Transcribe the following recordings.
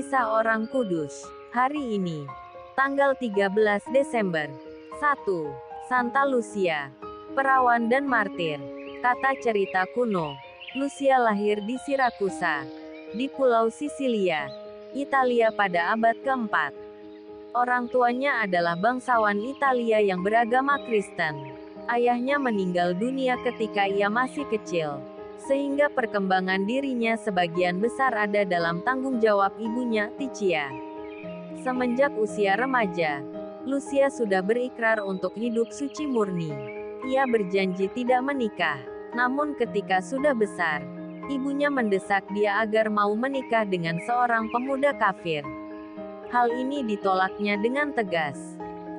Kisah Orang Kudus. Hari ini, tanggal 13 Desember. 1. Santa Lucia. Perawan dan martir. Kata cerita kuno. Lucia lahir di Sirakusa, di Pulau Sisilia, Italia pada abad keempat. Orang tuanya adalah bangsawan Italia yang beragama Kristen. Ayahnya meninggal dunia ketika ia masih kecil, sehingga perkembangan dirinya sebagian besar ada dalam tanggung jawab ibunya, Ticia. Semenjak usia remaja, Lucia sudah berikrar untuk hidup suci murni. Ia berjanji tidak menikah. Namun ketika sudah besar, ibunya mendesak dia agar mau menikah dengan seorang pemuda kafir. Hal ini ditolaknya dengan tegas.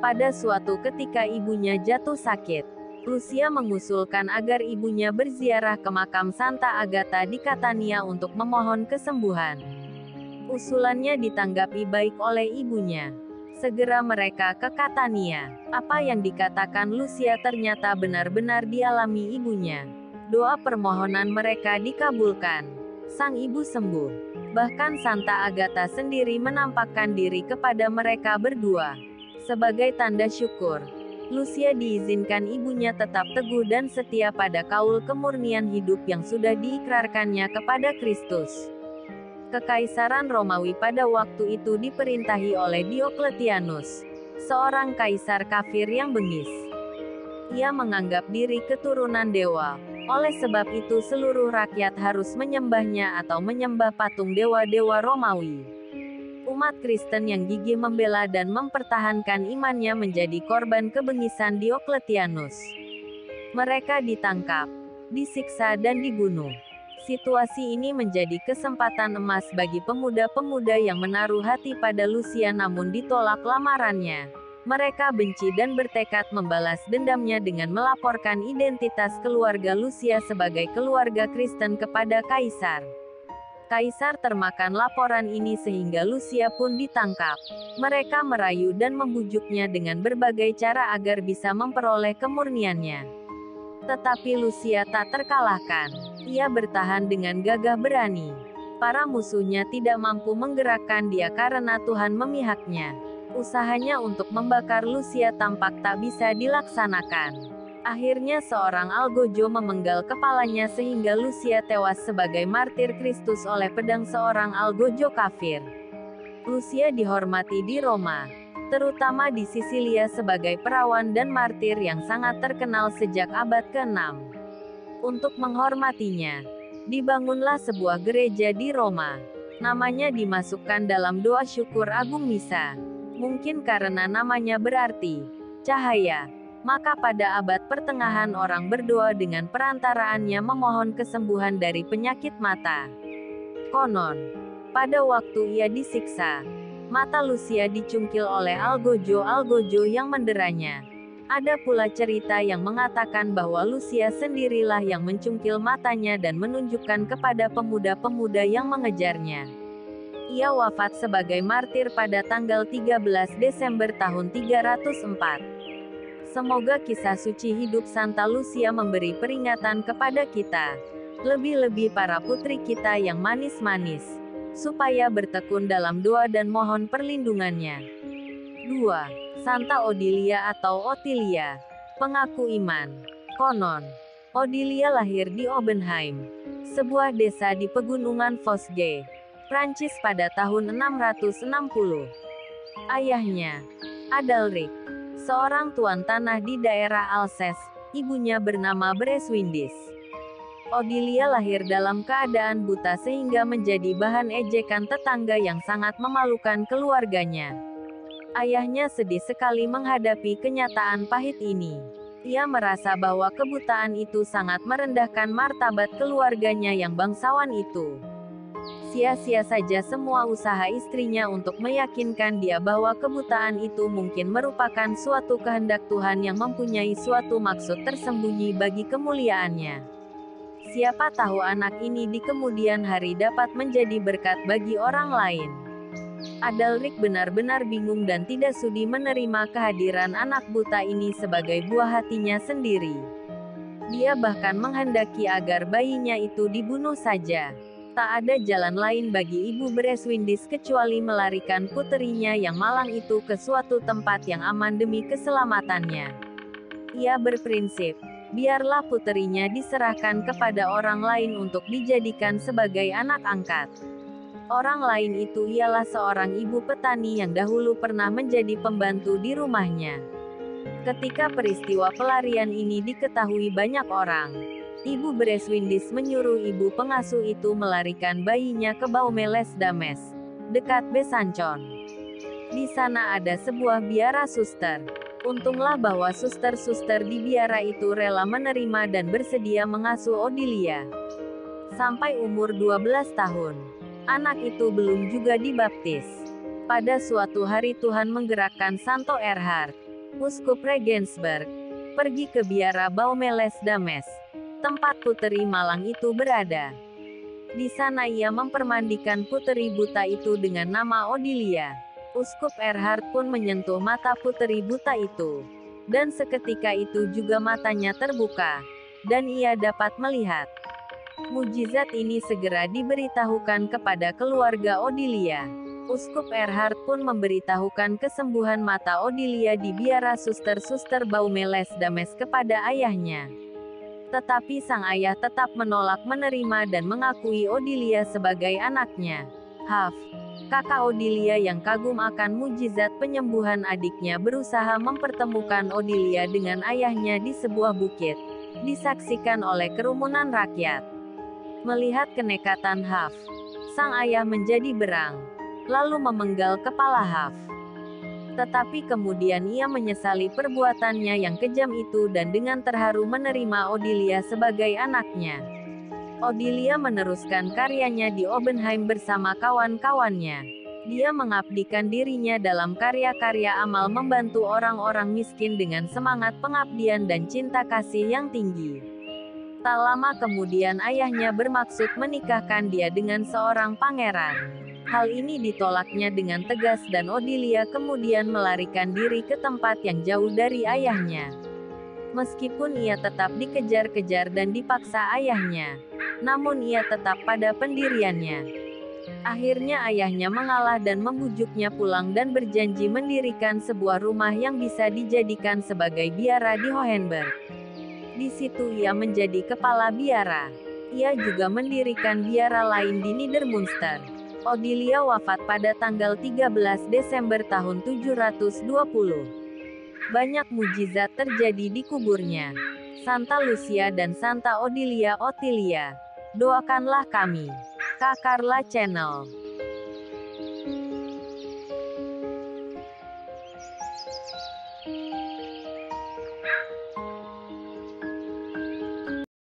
Pada suatu ketika ibunya jatuh sakit, Lucia mengusulkan agar ibunya berziarah ke makam Santa Agatha di Catania untuk memohon kesembuhan. Usulannya ditanggapi baik oleh ibunya. Segera mereka ke Catania. Apa yang dikatakan Lucia ternyata benar-benar dialami ibunya. Doa permohonan mereka dikabulkan. Sang ibu sembuh. Bahkan Santa Agatha sendiri menampakkan diri kepada mereka berdua. Sebagai tanda syukur, Lucia diizinkan ibunya tetap teguh dan setia pada kaul kemurnian hidup yang sudah diikrarkannya kepada Kristus. Kekaisaran Romawi pada waktu itu diperintahi oleh Diokletianus, seorang kaisar kafir yang bengis. Ia menganggap diri keturunan dewa, oleh sebab itu seluruh rakyat harus menyembahnya atau menyembah patung dewa-dewa Romawi. Umat Kristen yang gigih membela dan mempertahankan imannya menjadi korban kebengisan Diokletianus. Mereka ditangkap, disiksa dan dibunuh. Situasi ini menjadi kesempatan emas bagi pemuda-pemuda yang menaruh hati pada Lucia namun ditolak lamarannya. Mereka benci dan bertekad membalas dendamnya dengan melaporkan identitas keluarga Lucia sebagai keluarga Kristen kepada kaisar. Kaisar termakan laporan ini sehingga Lucia pun ditangkap. Mereka merayu dan membujuknya dengan berbagai cara agar bisa memperoleh kemurniannya. Tetapi Lucia tak terkalahkan. Ia bertahan dengan gagah berani. Para musuhnya tidak mampu menggerakkan dia karena Tuhan memihaknya. Usahanya untuk membakar Lucia tampak tak bisa dilaksanakan. Akhirnya seorang algojo memenggal kepalanya sehingga Lucia tewas sebagai martir Kristus oleh pedang seorang algojo kafir. Lucia dihormati di Roma, terutama di Sisilia sebagai perawan dan martir yang sangat terkenal sejak abad ke-6. Untuk menghormatinya, dibangunlah sebuah gereja di Roma. Namanya dimasukkan dalam doa syukur Agung Misa. Mungkin karena namanya berarti cahaya. Maka pada abad pertengahan orang berdoa dengan perantaraannya memohon kesembuhan dari penyakit mata. Konon, pada waktu ia disiksa, mata Lucia dicungkil oleh algojo-algojo yang menderanya. Ada pula cerita yang mengatakan bahwa Lucia sendirilah yang mencungkil matanya dan menunjukkan kepada pemuda-pemuda yang mengejarnya. Ia wafat sebagai martir pada tanggal 13 Desember tahun 304. Semoga kisah suci hidup Santa Lucia memberi peringatan kepada kita, lebih-lebih para putri kita yang manis-manis, supaya bertekun dalam doa dan mohon perlindungannya. 2. Santa Odilia atau Otilia, pengaku iman. Konon, Odilia lahir di Oppenheim, sebuah desa di pegunungan Vosges, Prancis pada tahun 660. Ayahnya, Adalric, seorang tuan tanah di daerah Alsace, ibunya bernama Breswindis. Odilia lahir dalam keadaan buta sehingga menjadi bahan ejekan tetangga yang sangat memalukan keluarganya. Ayahnya sedih sekali menghadapi kenyataan pahit ini. Ia merasa bahwa kebutaan itu sangat merendahkan martabat keluarganya yang bangsawan itu. Sia-sia saja semua usaha istrinya untuk meyakinkan dia bahwa kebutaan itu mungkin merupakan suatu kehendak Tuhan yang mempunyai suatu maksud tersembunyi bagi kemuliaannya. Siapa tahu anak ini di kemudian hari dapat menjadi berkat bagi orang lain. Adalric benar-benar bingung dan tidak sudi menerima kehadiran anak buta ini sebagai buah hatinya sendiri. Dia bahkan menghendaki agar bayinya itu dibunuh saja. Tak ada jalan lain bagi Ibu Breswindis kecuali melarikan puterinya yang malang itu ke suatu tempat yang aman demi keselamatannya. Ia berprinsip, biarlah puterinya diserahkan kepada orang lain untuk dijadikan sebagai anak angkat. Orang lain itu ialah seorang ibu petani yang dahulu pernah menjadi pembantu di rumahnya. Ketika peristiwa pelarian ini diketahui banyak orang, Ibu Breswindis menyuruh ibu pengasuh itu melarikan bayinya ke Baumeles Dames, dekat Besancon. Di sana ada sebuah biara suster. Untunglah bahwa suster-suster di biara itu rela menerima dan bersedia mengasuh Odilia. Sampai umur 12 tahun, anak itu belum juga dibaptis. Pada suatu hari Tuhan menggerakkan Santo Erhard, Uskup Regensburg, pergi ke biara Baumeles Dames, tempat puteri malang itu berada. Di sana ia mempermandikan puteri buta itu dengan nama Odilia. Uskup Erhard pun menyentuh mata puteri buta itu. Dan seketika itu juga matanya terbuka. Dan ia dapat melihat. Mujizat ini segera diberitahukan kepada keluarga Odilia. Uskup Erhard pun memberitahukan kesembuhan mata Odilia di biara suster-suster Baumeles Dames kepada ayahnya. Tetapi sang ayah tetap menolak menerima dan mengakui Odilia sebagai anaknya. Haf, kakak Odilia yang kagum akan mujizat penyembuhan adiknya berusaha mempertemukan Odilia dengan ayahnya di sebuah bukit, disaksikan oleh kerumunan rakyat. Melihat kenekatan Haf, sang ayah menjadi berang, lalu memenggal kepala Haf. Tetapi kemudian ia menyesali perbuatannya yang kejam itu dan dengan terharu menerima Odilia sebagai anaknya. Odilia meneruskan karyanya di Oppenheim bersama kawan-kawannya. Dia mengabdikan dirinya dalam karya-karya amal membantu orang-orang miskin dengan semangat pengabdian dan cinta kasih yang tinggi. Tak lama kemudian ayahnya bermaksud menikahkan dia dengan seorang pangeran. Hal ini ditolaknya dengan tegas dan Odilia kemudian melarikan diri ke tempat yang jauh dari ayahnya. Meskipun ia tetap dikejar-kejar dan dipaksa ayahnya, namun ia tetap pada pendiriannya. Akhirnya ayahnya mengalah dan membujuknya pulang dan berjanji mendirikan sebuah rumah yang bisa dijadikan sebagai biara di Hohenberg. Di situ ia menjadi kepala biara. Ia juga mendirikan biara lain di Niedermünster. Odilia wafat pada tanggal 13 Desember tahun 720. Banyak mujizat terjadi di kuburnya. Santa Lucia dan Santa Odilia Ottilia. Doakanlah kami. Kak Carla Channel.